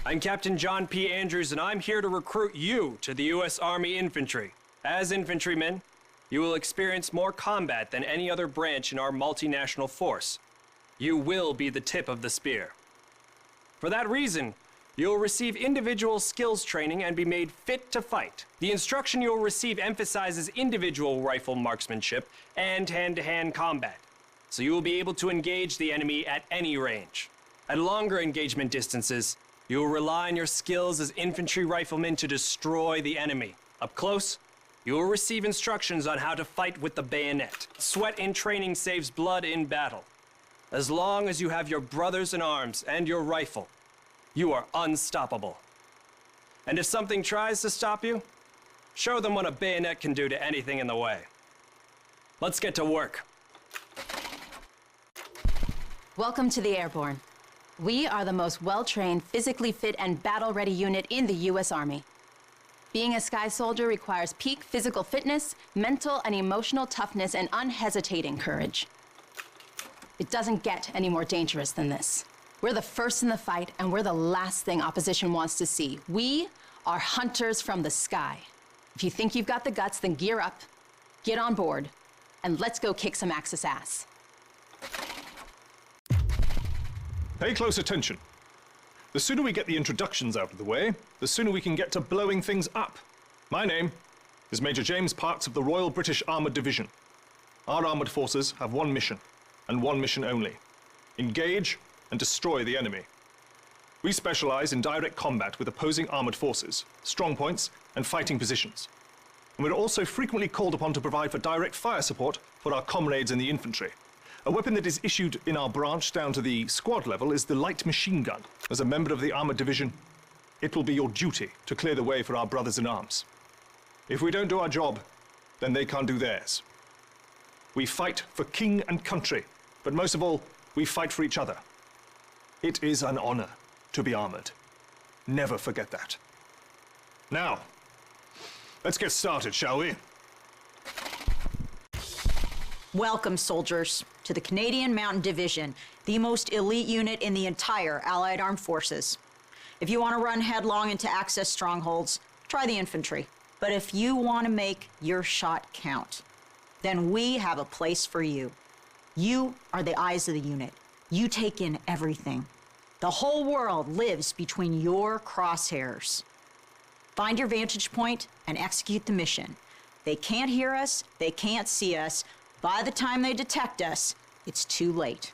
I'm Captain John P. Andrews, and I'm here to recruit you to the U.S. Army Infantry. As infantrymen, you will experience more combat than any other branch in our multinational force. You will be the tip of the spear. For that reason, you'll receive individual skills training and be made fit to fight. The instruction you'll receive emphasizes individual rifle marksmanship and hand-to-hand combat, so you will be able to engage the enemy at any range. At longer engagement distances, you will rely on your skills as infantry riflemen to destroy the enemy. Up close, you will receive instructions on how to fight with the bayonet. Sweat in training saves blood in battle. As long as you have your brothers in arms and your rifle, you are unstoppable. And if something tries to stop you, show them what a bayonet can do to anything in the way. Let's get to work. Welcome to the Airborne. We are the most well-trained, physically fit, and battle-ready unit in the U.S. Army. Being a Sky Soldier requires peak physical fitness, mental and emotional toughness, and unhesitating courage. It doesn't get any more dangerous than this. We're the first in the fight, and we're the last thing opposition wants to see. We are hunters from the sky. If you think you've got the guts, then gear up, get on board, and let's go kick some Axis ass. Pay close attention. The sooner we get the introductions out of the way, the sooner we can get to blowing things up. My name is Major James Parks of the Royal British Armoured Division. Our armoured forces have one mission, and one mission only. Engage and destroy the enemy. We specialize in direct combat with opposing armoured forces, strong points, and fighting positions. And we're also frequently called upon to provide for direct fire support for our comrades in the infantry. A weapon that is issued in our branch down to the squad level is the light machine gun. As a member of the Armoured Division, it will be your duty to clear the way for our brothers in arms. If we don't do our job, then they can't do theirs. We fight for king and country, but most of all, we fight for each other. It is an honor to be armored. Never forget that. Now, let's get started, shall we? Welcome, soldiers, to the Canadian Mountain Division, the most elite unit in the entire Allied Armed Forces. If you want to run headlong into Axis strongholds, try the infantry. But if you want to make your shot count, then we have a place for you. You are the eyes of the unit. You take in everything. The whole world lives between your crosshairs. Find your vantage point and execute the mission. They can't hear us, they can't see us. By the time they detect us, it's too late.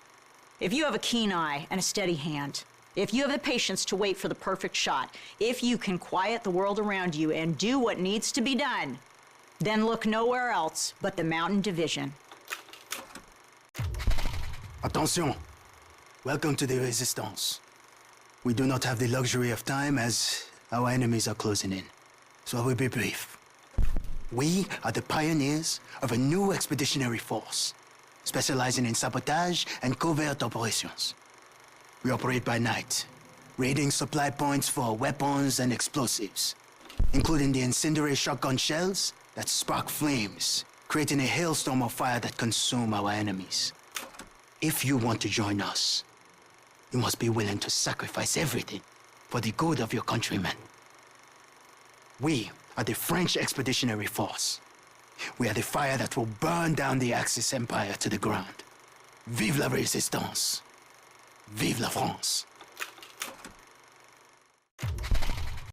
If you have a keen eye and a steady hand, if you have the patience to wait for the perfect shot, if you can quiet the world around you and do what needs to be done, then look nowhere else but the Mountain Division. Attention! Welcome to the Resistance. We do not have the luxury of time as our enemies are closing in, so I will be brief. We are the pioneers of a new expeditionary force, specializing in sabotage and covert operations. We operate by night, raiding supply points for weapons and explosives, including the incendiary shotgun shells that spark flames, creating a hailstorm of fire that consume our enemies. If you want to join us, you must be willing to sacrifice everything for the good of your countrymen. We are the French Expeditionary Force. We are the fire that will burn down the Axis Empire to the ground. Vive la Résistance! Vive la France!